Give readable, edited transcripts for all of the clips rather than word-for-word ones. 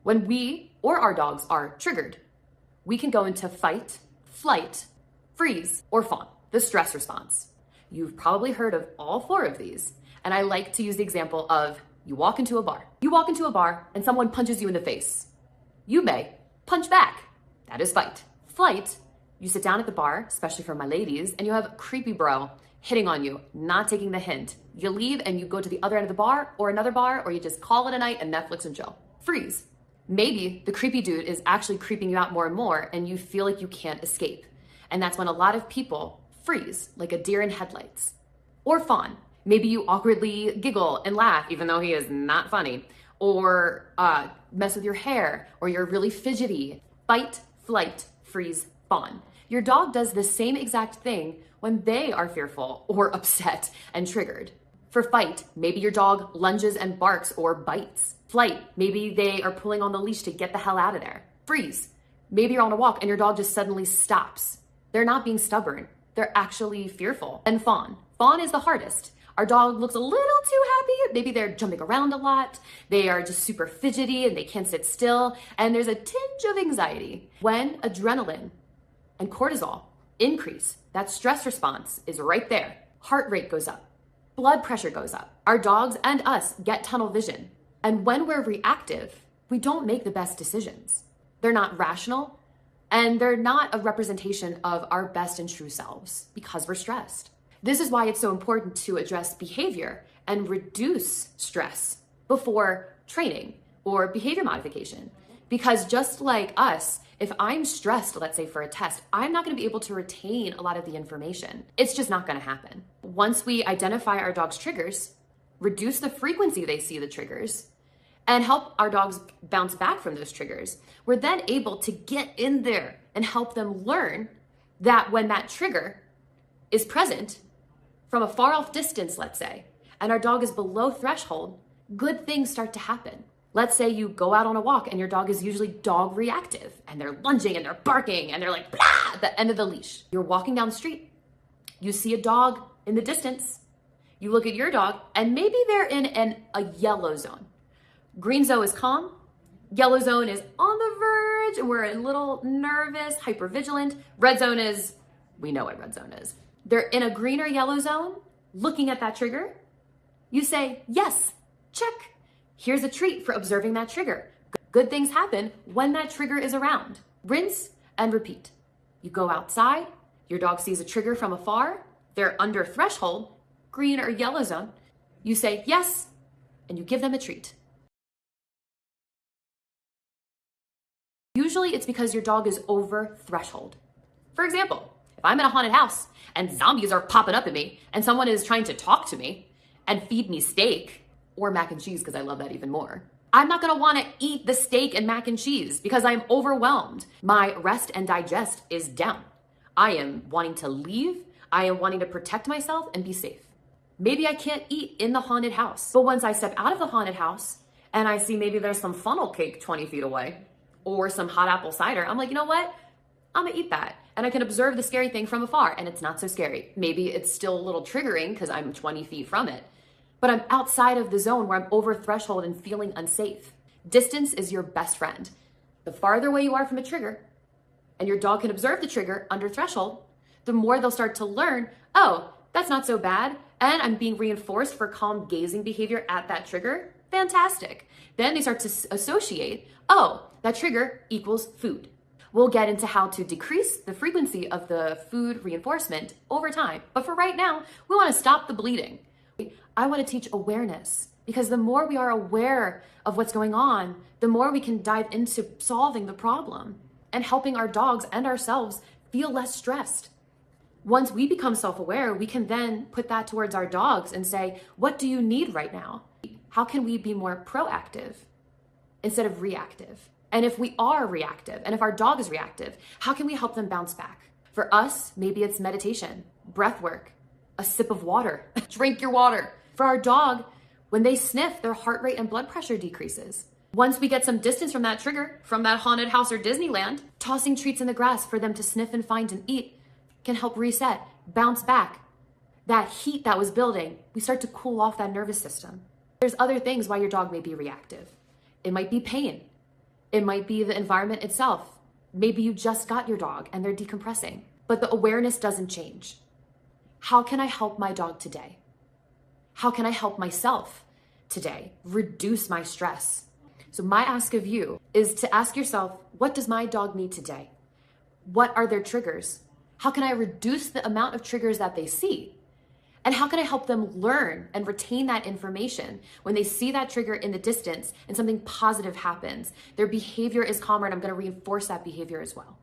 When we or our dogs are triggered, we can go into fight, flight, freeze, or fawn, the stress response. You've probably heard of all four of these, and I like to use the example of you walk into a bar. You walk into a bar and someone punches you in the face. You may punch back. That is fight. Flight, you sit down at the bar, especially for my ladies, and you have a creepy bro hitting on you, not taking the hint. You leave and you go to the other end of the bar or another bar, or you just call it a night and Netflix and chill. Freeze. Maybe the creepy dude is actually creeping you out more and more and you feel like you can't escape. And that's when a lot of people freeze, like a deer in headlights. Or fawn. Maybe you awkwardly giggle and laugh, even though he is not funny. Or mess with your hair, or you're really fidgety. Fight, flight, freeze, fawn. Your dog does the same exact thing when they are fearful or upset and triggered. For fight, maybe your dog lunges and barks or bites. Flight, maybe they are pulling on the leash to get the hell out of there. Freeze, maybe you're on a walk and your dog just suddenly stops. They're not being stubborn. They're actually fearful. And fawn. Fawn is the hardest. Our dog looks a little too happy. Maybe they're jumping around a lot. They are just super fidgety and they can't sit still. And there's a tinge of anxiety. When adrenaline and cortisol increase, that stress response is right there. Heart rate goes up. Blood pressure goes up. Our dogs and us get tunnel vision. And when we're reactive, we don't make the best decisions. They're not rational and they're not a representation of our best and true selves because we're stressed. This is why it's so important to address behavior and reduce stress before training or behavior modification. Because just like us, if I'm stressed, let's say for a test, I'm not going to be able to retain a lot of the information. It's just not going to happen. Once we identify our dog's triggers, reduce the frequency they see the triggers, and help our dogs bounce back from those triggers, we're then able to get in there and help them learn that when that trigger is present from a far off distance, let's say, and our dog is below threshold, good things start to happen. Let's say you go out on a walk and your dog is usually dog reactive and they're lunging and they're barking and they're like, blah, at the end of the leash. You're walking down the street. You see a dog in the distance. You look at your dog and maybe they're in a yellow zone. Green zone is calm. Yellow zone is on the verge and we're a little nervous, hypervigilant. Red zone is, we know what red zone is. They're in a green or yellow zone, looking at that trigger. You say, yes, check. Here's a treat for observing that trigger. Good things happen when that trigger is around. Rinse and repeat. You go outside, your dog sees a trigger from afar, they're under threshold, green or yellow zone. You say, yes, and you give them a treat. Usually it's because your dog is over threshold. For example, if I'm in a haunted house and zombies are popping up at me and someone is trying to talk to me and feed me steak or mac and cheese, because I love that even more, I'm not gonna wanna eat the steak and mac and cheese because I'm overwhelmed. My rest and digest is down. I am wanting to leave. I am wanting to protect myself and be safe. Maybe I can't eat in the haunted house, but once I step out of the haunted house and I see maybe there's some funnel cake 20 feet away or some hot apple cider, I'm like, you know what? I'm gonna eat that. And I can observe the scary thing from afar and it's not so scary. Maybe it's still a little triggering because I'm 20 feet from it, but I'm outside of the zone where I'm over threshold and feeling unsafe. Distance is your best friend. The farther away you are from a trigger and your dog can observe the trigger under threshold, the more they'll start to learn, oh, that's not so bad. And I'm being reinforced for calm gazing behavior at that trigger. Fantastic. Then they start to associate, oh, that trigger equals food. We'll get into how to decrease the frequency of the food reinforcement over time. But for right now, we want to stop the bleeding. I want to teach awareness because the more we are aware of what's going on, the more we can dive into solving the problem and helping our dogs and ourselves feel less stressed. Once we become self-aware, we can then put that towards our dogs and say, what do you need right now? How can we be more proactive instead of reactive? And if we are reactive, and if our dog is reactive, how can we help them bounce back? For us, maybe it's meditation, breath work, a sip of water, drink your water. For our dog, when they sniff, their heart rate and blood pressure decreases. Once we get some distance from that trigger, from that haunted house or Disneyland, tossing treats in the grass for them to sniff and find and eat can help reset, bounce back. That heat that was building, we start to cool off that nervous system. There's other things why your dog may be reactive. It might be pain. It might be the environment itself. Maybe you just got your dog and they're decompressing, but the awareness doesn't change. How can I help my dog today? How can I help myself today? Reduce my stress. So my ask of you is to ask yourself, what does my dog need today? What are their triggers? How can I reduce the amount of triggers that they see? And how can I help them learn and retain that information when they see that trigger in the distance and something positive happens? Their behavior is calmer, and I'm going to reinforce that behavior as well.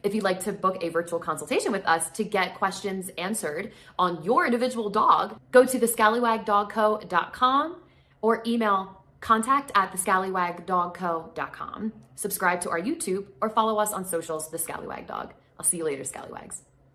If you'd like to book a virtual consultation with us to get questions answered on your individual dog, go to thescallywagdogco.com or email contact@thescallywagdogco.com. Subscribe to our YouTube or follow us on socials, The Scallywag Dog. I'll see you later, Scallywags.